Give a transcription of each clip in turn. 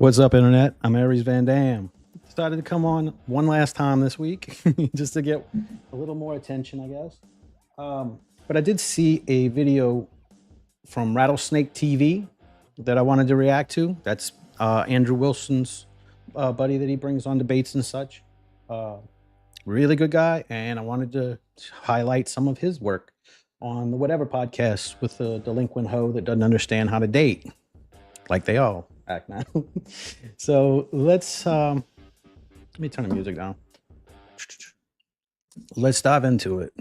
What's up, Internet? I'm Aries Van Dam. Decided to come on one last time this week just to get a little more attention, I guess. But I did see a video from RattlesnakeTV that I wanted to react to. That's Andrew Wilson's buddy that he brings on debates and such. Really good guy, and I wanted to highlight some of his work on the Whatever podcast with the delinquent hoe that doesn't understand how to date, like they all act now. So let's let me turn the music down. Let's dive into it.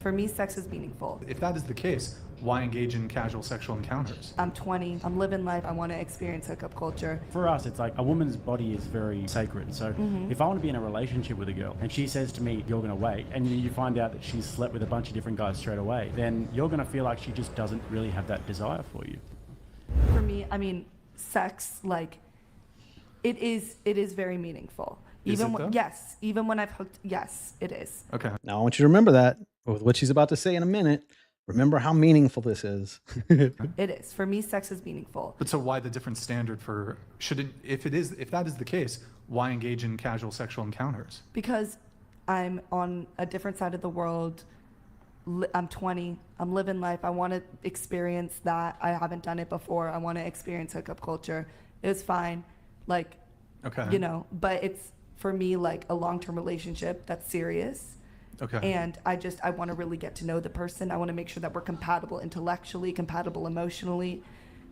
For me, sex is meaningful. If that is the case, why engage in casual sexual encounters? I'm 20. I'm living life. I want to experience hookup culture. For us, it's like a woman's body is very sacred. So if I want to be in a relationship with a girl and she says to me, you're going to wait, and you find out that she's slept with a bunch of different guys straight away, then you're going to feel like she just doesn't really have that desire for you. For me, I mean, sex, like, it is very meaningful. Is it though? Yes, even when I've hooked, yes, it is. Okay. Now I want you to remember that with what she's about to say in a minute. Remember how meaningful this is. It is. For me, sex is meaningful. But so why the different standard for if that is the case, why engage in casual sexual encounters? Because I'm on a different side of the world. I'm 20. I'm living life. I want to experience that. I haven't done it before. I want to experience hookup culture. It was fine. Like, Okay. you know, but it's for me like a long-term relationship that's serious. Okay. And I want to really get to know the person. I want to make sure that we're compatible intellectually, compatible emotionally,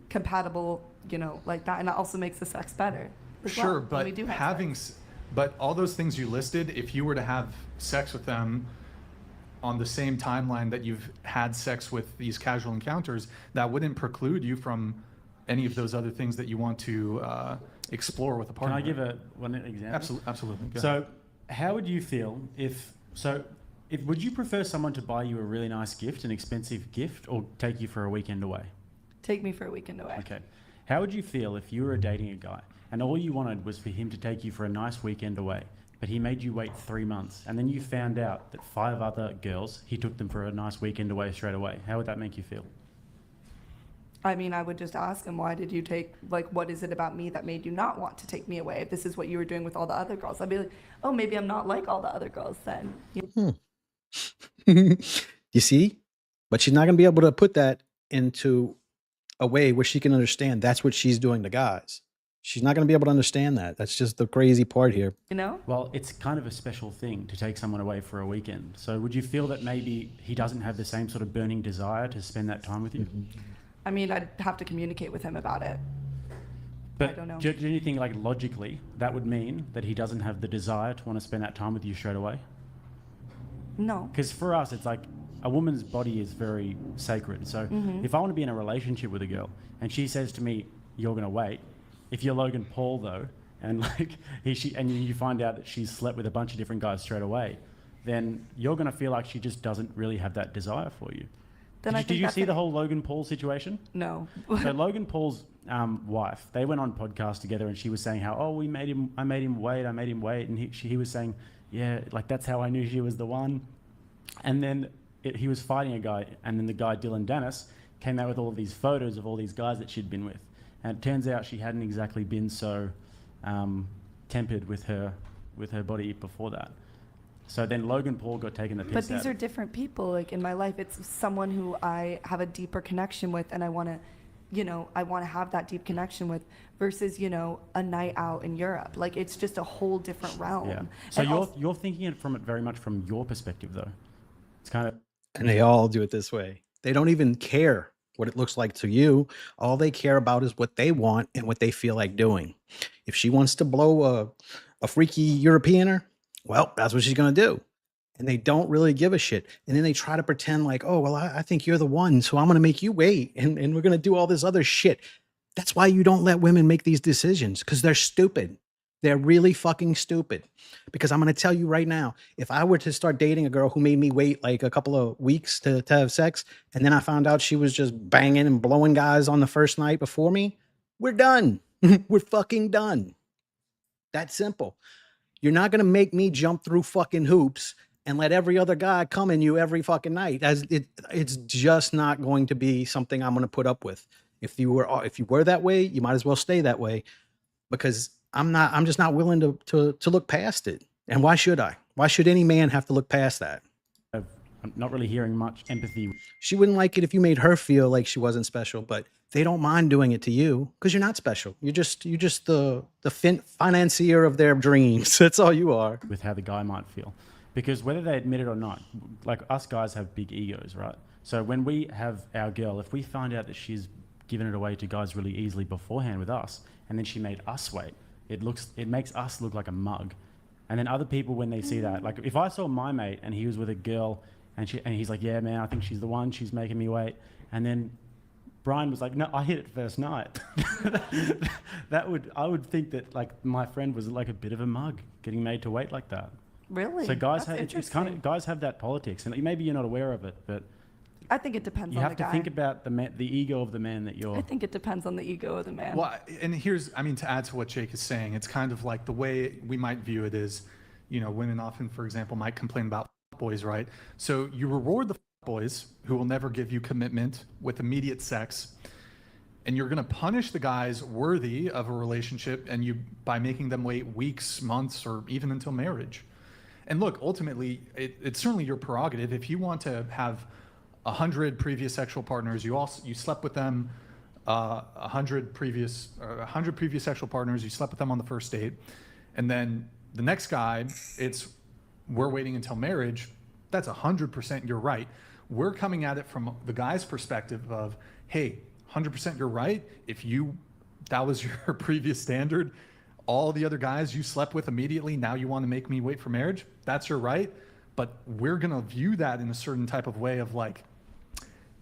compatible, you know, like that. And it also makes the sex better. as well Sure, when but we do have having sex. but all those things you listed, if you were to have sex with them on the same timeline that you've had sex with these casual encounters, that wouldn't preclude you from any of those other things that you want to explore with a Can partner. I give one example? Absolutely. Go ahead. So how would you feel would you prefer someone to buy you a really nice gift, an expensive gift, or take you for a weekend away? Take me for a weekend away. Okay. How would you feel if you were dating a guy and all you wanted was for him to take you for a nice weekend away, but he made you wait 3 months, and then you found out that 5 other girls, he took them for a nice weekend away straight away? How would that make you feel? I mean, I would just ask him, why did you take, like, what is it about me that made you not want to take me away? If this is what you were doing with all the other girls, I'd be like, oh, maybe I'm not like all the other girls then. You see? But she's not going to be able to put that into a way where she can understand that's what she's doing to guys. She's not going to be able to understand that. That's just the crazy part here. You know? Well, it's kind of a special thing to take someone away for a weekend. So would you feel that maybe he doesn't have the same sort of burning desire to spend that time with you? I mean, I'd have to communicate with him about it. But I don't know. do you think, like, logically, that would mean that he doesn't have the desire to want to spend that time with you straight away? No. Because for us, it's like a woman's body is very sacred. So if I want to be in a relationship with a girl and she says to me, you're going to wait, if you're Logan Paul, though, and like and you find out that she's slept with a bunch of different guys straight away, then you're going to feel like she just doesn't really have that desire for you. Then I think Did you that's see the whole Logan Paul situation? No. So Logan Paul's wife, they went on podcast together, and she was saying how, I made him wait, and he was saying, yeah, like that's how I knew she was the one. And then he was fighting a guy, and then the guy Dylan Dennis came out with all of these photos of all these guys that she'd been with, and it turns out she hadn't exactly been so tempered with her body before that. So then Logan Paul got taken the piss But these out are of. different people. Like, in my life, it's someone who I have a deeper connection with, and I want to, you know, I want to have that deep connection with, versus, you know, a night out in Europe. Like, it's just a whole different realm. Yeah. So And you're thinking it very much from your perspective, though. It's kind of. And they all do it this way. They don't even care what it looks like to you. All they care about is what they want and what they feel like doing. If she wants to blow a freaky Europeaner, well, that's what she's going to do. And they don't really give a shit. And then they try to pretend like, oh, well, I think you're the one, so I'm going to make you wait. And we're going to do all this other shit. That's why you don't let women make these decisions, because they're stupid. They're really fucking stupid. Because I'm going to tell you right now, if I were to start dating a girl who made me wait like a couple of weeks to have sex, and then I found out she was just banging and blowing guys on the first night before me, we're done. We're fucking done. That simple. You're not going to make me jump through fucking hoops and let every other guy come in you every fucking night. It's just not going to be something I'm going to put up with. If you were that way, you might as well stay that way, because I'm just not willing to look past it. And why should I? Why should any man have to look past that? I'm not really hearing much empathy. She wouldn't like it if you made her feel like she wasn't special, but they don't mind doing it to you because you're not special. You're just the financier of their dreams. That's all you are. With how the guy might feel, because whether they admit it or not, like us guys have big egos, right? So when we have our girl, if we find out that she's given it away to guys really easily beforehand with us, and then she made us wait, it makes us look like a mug. And then other people, when they see that, like if I saw my mate and he was with a girl and he's like, yeah, man, I think she's the one, she's making me wait. And then Brian was like, no, I hit it first night. I would think that like my friend was like a bit of a mug getting made to wait like that. Really? So guys That's it's kind of, guys have that politics, and maybe you're not aware of it, but I think it depends you on have the to guy. think about the ego of the man that you're. I think it depends on the ego of the man. Well, and here's, I mean, to add to what Jake is saying, it's kind of like the way we might view it is, you know, women often, for example, might complain about boys, right? So you reward the boys who will never give you commitment with immediate sex, and you're going to punish the guys worthy of a relationship by making them wait weeks, months, or even until marriage. And look, ultimately, it's certainly your prerogative. If you want to have 100 previous sexual partners, you slept with them, 100 previous sexual partners, you slept with them on the first date, and then the next guy, we're waiting until marriage. That's 100% you're right. We're coming at it from the guy's perspective of, hey, 100% you're right. If that was your previous standard, all the other guys you slept with immediately, now you want to make me wait for marriage, that's your right. But we're going to view that in a certain type of way of like,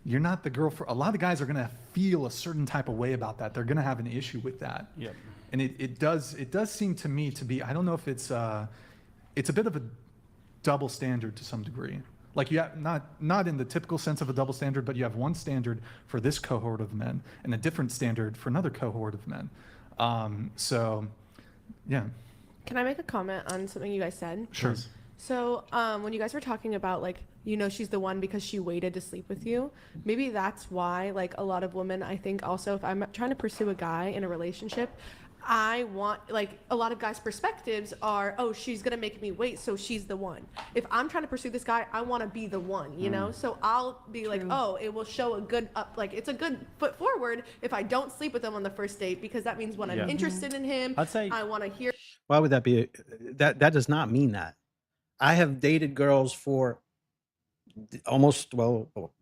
you're not the girl for, a lot of guys are going to feel a certain type of way about that. They're going to have an issue with that. Yep. And it does seem to me to be, I don't know if it's a bit of a double standard to some degree. Like you have not in the typical sense of a double standard, but you have one standard for this cohort of men and a different standard for another cohort of men. So, yeah. Can I make a comment on something you guys said? Sure. So when you guys were talking about like, you know, she's the one because she waited to sleep with you, maybe that's why like a lot of women, I think also if I'm trying to pursue a guy in a relationship, I want, like, a lot of guys' perspectives are, oh, she's gonna make me wait, so she's the one. If I'm trying to pursue this guy, I want to be the one, you know? So I'll be like, oh, it will show a good it's a good foot forward if I don't sleep with him on the first date, because that means when I'm interested in him, I'd say I want to hear. Why would that be? That does not mean that. I have dated girls for almost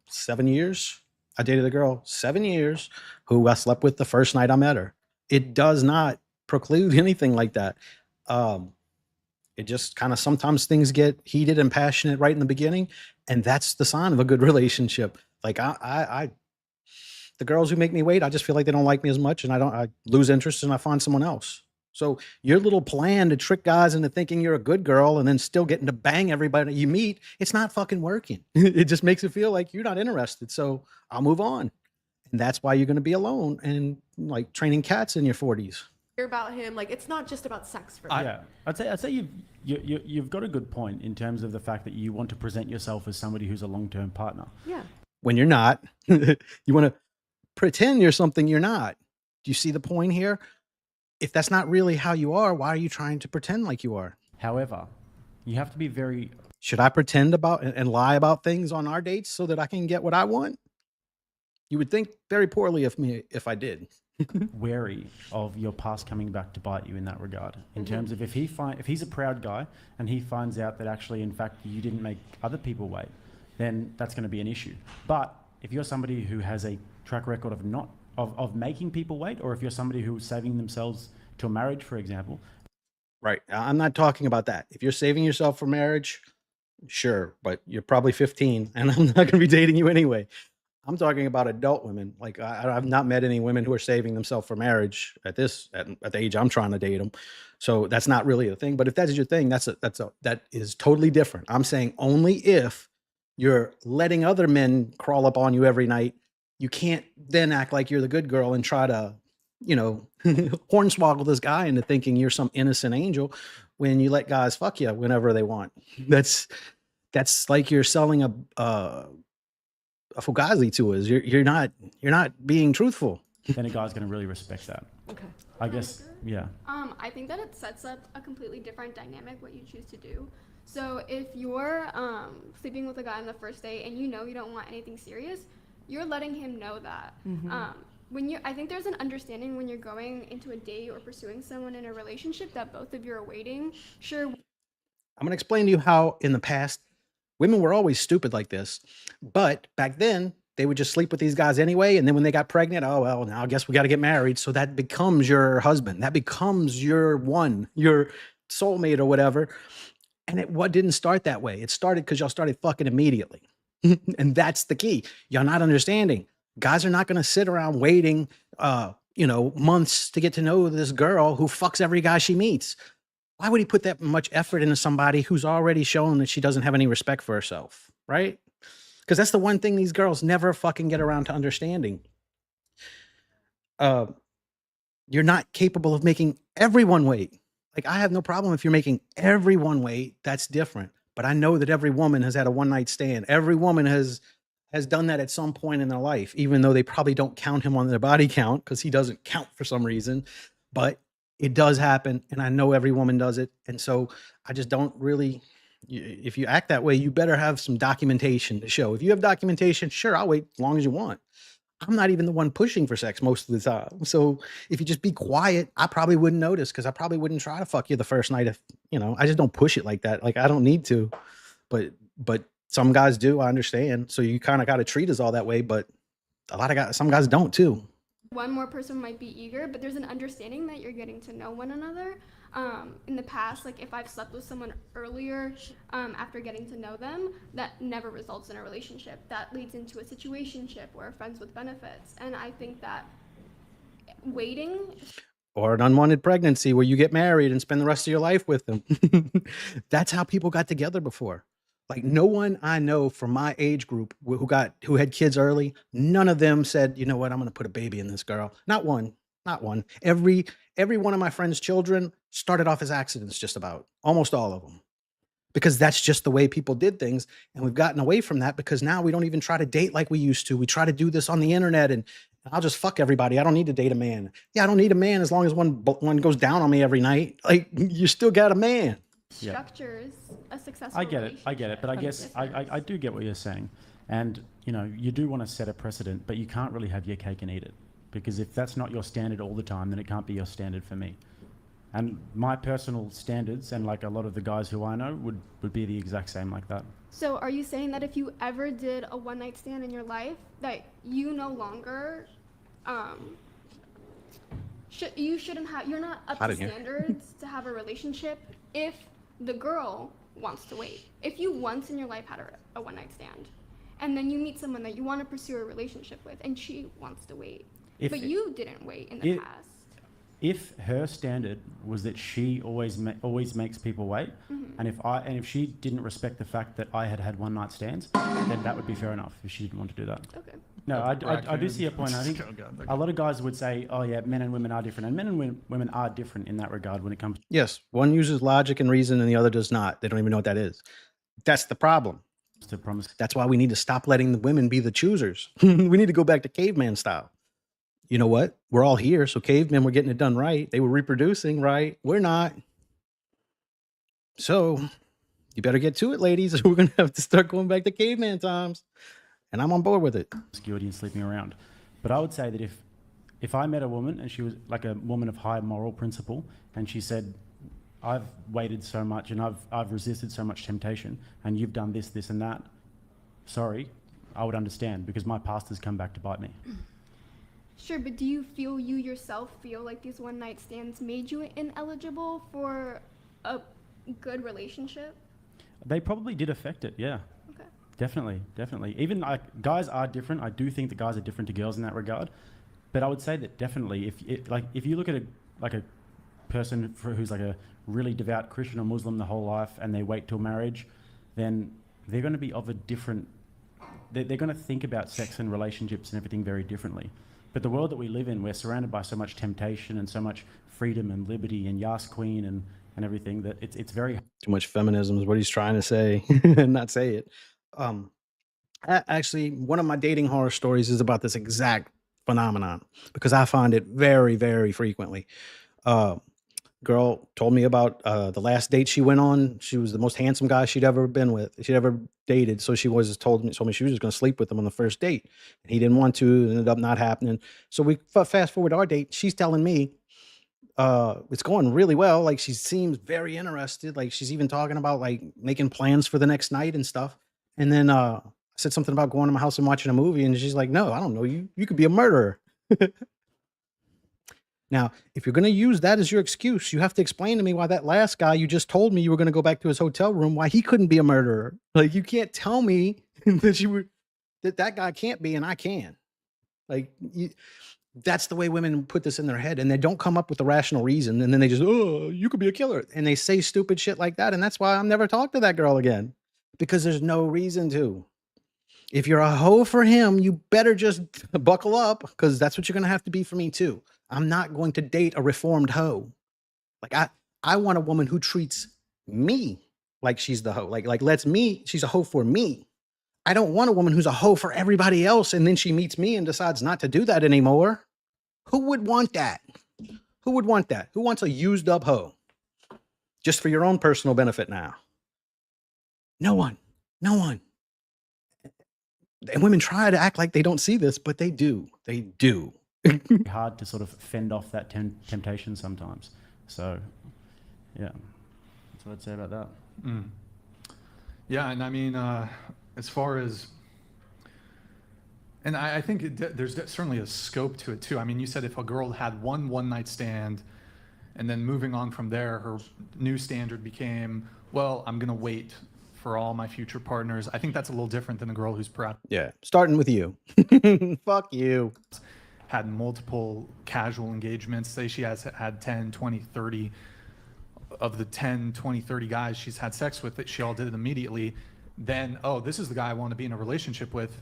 7 years. I dated a girl 7 years who I slept with the first night I met her. It does not preclude anything like that. It just kind of sometimes things get heated and passionate right in the beginning, and that's the sign of a good relationship. Like the girls who make me wait, I just feel like they don't like me as much, and I lose interest and I find someone else. So your little plan to trick guys into thinking you're a good girl and then still getting to bang everybody you meet, it's not fucking working. It just makes it feel like you're not interested. So I'll move on. And that's why you're going to be alone and like training cats in your 40s. About him, like it's not just about sex for me. Yeah, I'd say you've got a good point in terms of the fact that you want to present yourself as somebody who's a long-term partner. Yeah. When you're not, you want to pretend you're something you're not. Do you see the point here? If that's not really how you are, why are you trying to pretend like you are? However, you have to be very. Should I pretend about and lie about things on our dates so that I can get what I want? You would think very poorly of me if I did. Wary of your past coming back to bite you in that regard. In terms of if he's a proud guy and he finds out that actually, in fact, you didn't make other people wait, then that's going to be an issue. But if you're somebody who has a track record of making people wait, or if you're somebody who's saving themselves to a marriage, for example. Right. I'm not talking about that. If you're saving yourself for marriage, sure, but you're probably 15 and I'm not going to be dating you anyway. I'm talking about adult women. Like I've not met any women who are saving themselves for marriage at the age I'm trying to date them. So that's not really a thing. But if that is your thing, that is totally different. I'm saying only if you're letting other men crawl up on you every night, you can't then act like you're the good girl and try to, hornswoggle this guy into thinking you're some innocent angel when you let guys fuck you whenever they want. That's like you're selling a fugazi to us. You're not being truthful. then a guy's going to really respect that. Okay. I guess, yeah. I think that it sets up a completely different dynamic what you choose to do. So if you're sleeping with a guy on the first date and you know you don't want anything serious, you're letting him know that. I think there's an understanding when you're going into a date or pursuing someone in a relationship that both of you are waiting. Sure, I'm going to explain to you how in the past women were always stupid like this, but back then they would just sleep with these guys anyway. And then when they got pregnant, oh, well, now I guess we got to get married. So that becomes your husband. That becomes your soulmate or whatever. And it didn't start that way. It started because y'all started fucking immediately. And that's the key. Y'all not understanding. Guys are not going to sit around waiting, months to get to know this girl who fucks every guy she meets. Why would he put that much effort into somebody who's already shown that she doesn't have any respect for herself, right? Because that's the one thing these girls never fucking get around to understanding. You're not capable of making everyone wait. Like, I have no problem if you're making everyone wait. That's different. But I know that every woman has had a one-night stand. Every woman has done that at some point in their life, even though they probably don't count him on their body count because he doesn't count for some reason. But it does happen, and I know every woman does it. And so I just don't really, if you act that way, you better have some documentation to show. If you have documentation, sure, I'll wait as long as you want. I'm not even the one pushing for sex most of the time. So if you just be quiet, I probably wouldn't notice because I probably wouldn't try to fuck you the first night if, I just don't push it like that. Like, I don't need to, but some guys do, I understand. So you kind of got to treat us all that way, but some guys don't too. one more person might be eager, but there's an understanding that you're getting to know one another. In the past, like if I've slept with someone earlier after getting to know them, that never results in a relationship. That leads into a situationship or friends with benefits. And I think that waiting, Or an unwanted pregnancy where you get married and spend the rest of your life with them. That's how people got together before. Like, no one I know from my age group who had kids early, none of them said, you know what, I'm going to put a baby in this girl. Not one. Every one of my friends' children started off as accidents, just about almost all of them, because that's just the way people did things. And we've gotten away from that because now we don't even try to date like we used to. We try to do this on the internet and I'll just fuck everybody. I don't need to date a man. Yeah, I don't need a man as long as one goes down on me every night. Like, you still got a man. Yeah. structures a successful I get it. But I guess relationship. I do get what you're saying. And, you do want to set a precedent, but you can't really have your cake and eat it. Because if that's not your standard all the time, then it can't be your standard for me. And my personal standards, and like a lot of the guys who I know, would be the exact same like that. So are you saying that if you ever did a one night stand in your life, that you no longer you're not up Out to of here. standards to have a relationship if the girl wants to wait? If you once in your life had a one night stand and then you meet someone that you want to pursue a relationship with and she wants to wait, but you didn't wait in the past. If her standard was that she always makes people wait, and if she didn't respect the fact that I had one night stands, then that would be fair enough if she didn't want to do that. Okay. No, I do see a point. I think a lot of guys would say, oh yeah, men and women are different, and men and women are different in that regard when it comes Yes, one uses logic and reason and the other does not. They don't even know what that is. That's the problem. to promise. That's why we need to stop letting the women be the choosers. We need to go back to caveman style. You know what? We're all here. So cavemen were getting it done right. They were reproducing, right? We're not. So you better get to it, ladies. We're going to have to start going back to caveman times. And I'm on board with it. Promiscuity and sleeping around. But I would say that if I met a woman and she was like a woman of high moral principle and she said, I've waited so much and I've resisted so much temptation and you've done this, this and that, sorry, I would understand because my past has come back to bite me. Sure, but do you yourself feel like these one night stands made you ineligible for a good relationship? They probably did affect it, yeah. Okay. Definitely. Even guys are different. I do think that guys are different to girls in that regard. But I would say that definitely, if you look at a person who's like a really devout Christian or Muslim the whole life and they wait till marriage, then they're going to be of a different. They're going to think about sex and relationships and everything very differently. But the world that we live in, we're surrounded by so much temptation and so much freedom and liberty and Yas Queen and everything that it's very Too much feminism is what he's trying to say and not say it. Actually, one of my dating horror stories is about this exact phenomenon because I find it very, very frequently. Girl told me about the last date she went on. She was the most handsome guy she'd ever been with, she'd ever dated. So she told me she was just going to sleep with him on the first date, and he didn't want to. It ended up not happening. So we fast forward our date. She's telling me it's going really well. Like she seems very interested. Like she's even talking about like making plans for the next night and stuff. And then I said something about going to my house and watching a movie, and she's like, "No, I don't know you. You could be a murderer." Now, if you're going to use that as your excuse, you have to explain to me why that last guy you just told me you were going to go back to his hotel room, why he couldn't be a murderer. Like you can't tell me that guy can't be and I can. Like that's the way women put this in their head, and they don't come up with a rational reason, and then they just, "Oh, you could be a killer," and they say stupid shit like that, and that's why I'm never talk to that girl again, because there's no reason to. If you're a hoe for him, you better just buckle up, because that's what you're gonna have to be for me too. I'm not going to date a reformed hoe. Like I want a woman who treats me like she's the hoe, like lets me, she's a hoe for me. I don't want a woman who's a hoe for everybody else, and then she meets me and decides not to do that anymore. Who would want that? Who would want that? Who wants a used up hoe? Just for your own personal benefit now? No one. No one. And women try to act like they don't see this, but they do. They do. Hard to sort of fend off that temptation sometimes. So, yeah, that's what I'd say about that. Yeah, and I mean, as far as, and I think there's certainly a scope to it too. I mean, you said if a girl had one night stand, and then moving on from there, her new standard became, well, I'm gonna wait for all my future partners. I think that's a little different than a girl who's proud. Yeah, starting with you. Fuck you. Had multiple casual engagements. Say she has had 10, 20, 30 of the 10, 20, 30 guys she's had sex with, that she all did it immediately. Then, oh, this is the guy I want to be in a relationship with.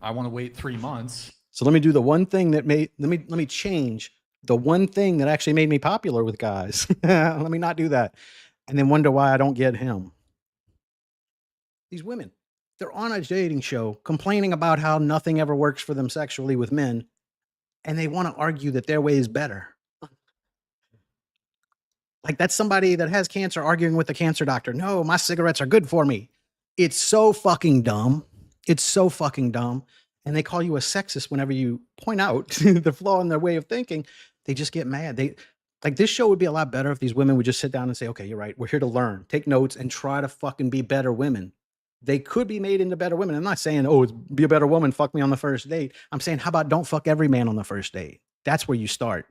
I want to wait 3 months. So let me do the one thing that let me change the one thing that actually made me popular with guys. Let me not do that. And then wonder why I don't get him. These women, they're on a dating show complaining about how nothing ever works for them sexually with men, and they want to argue that their way is better. Like that's somebody that has cancer arguing with the cancer doctor. No, my cigarettes are good for me. It's so fucking dumb. It's so fucking dumb. And they call you a sexist whenever you point out the flaw in their way of thinking. They just get mad. Like this show would be a lot better if these women would just sit down and say, okay, you're right. We're here to learn, take notes, and try to fucking be better women. They could be made into better women. I'm not saying, oh, be a better woman, fuck me on the first date. I'm saying, how about don't fuck every man on the first date? That's where you start.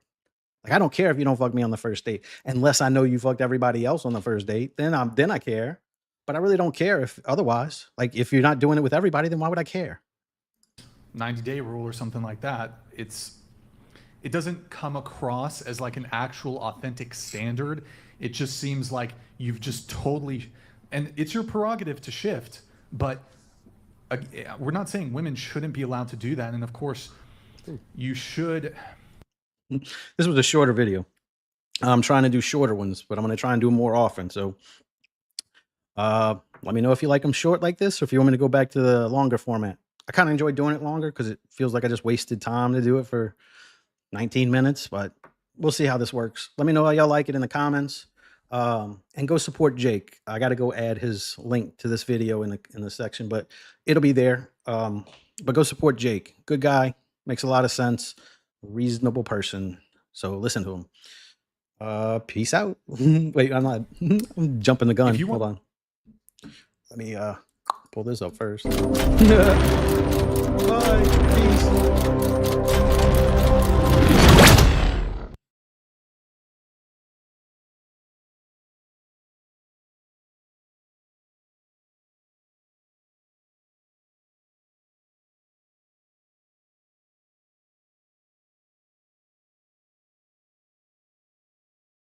Like, I don't care if you don't fuck me on the first date, unless I know you fucked everybody else on the first date. Then I care. But I really don't care if otherwise. Like, if you're not doing it with everybody, then why would I care? 90-day rule or something like that. It doesn't come across as like an actual authentic standard. It just seems like you've just totally, and it's your prerogative to shift, but we're not saying women shouldn't be allowed to do that. And of course you should. This was a shorter video. I'm trying to do shorter ones, but I'm going to try and do them more often. So let me know if you like them short like this, or if you want me to go back to the longer format. I kind of enjoy doing it longer because it feels like I just wasted time to do it for 19 minutes, but we'll see how this works. Let me know how y'all like it in the comments, and go support Jake. I got to go add his link to this video in the section, but it'll be there. But go support Jake. Good guy, makes a lot of sense, reasonable person. So listen to him. Peace out. Wait, I'm jumping the gun. Hold on. Let me pull this up first. Bye. Peace.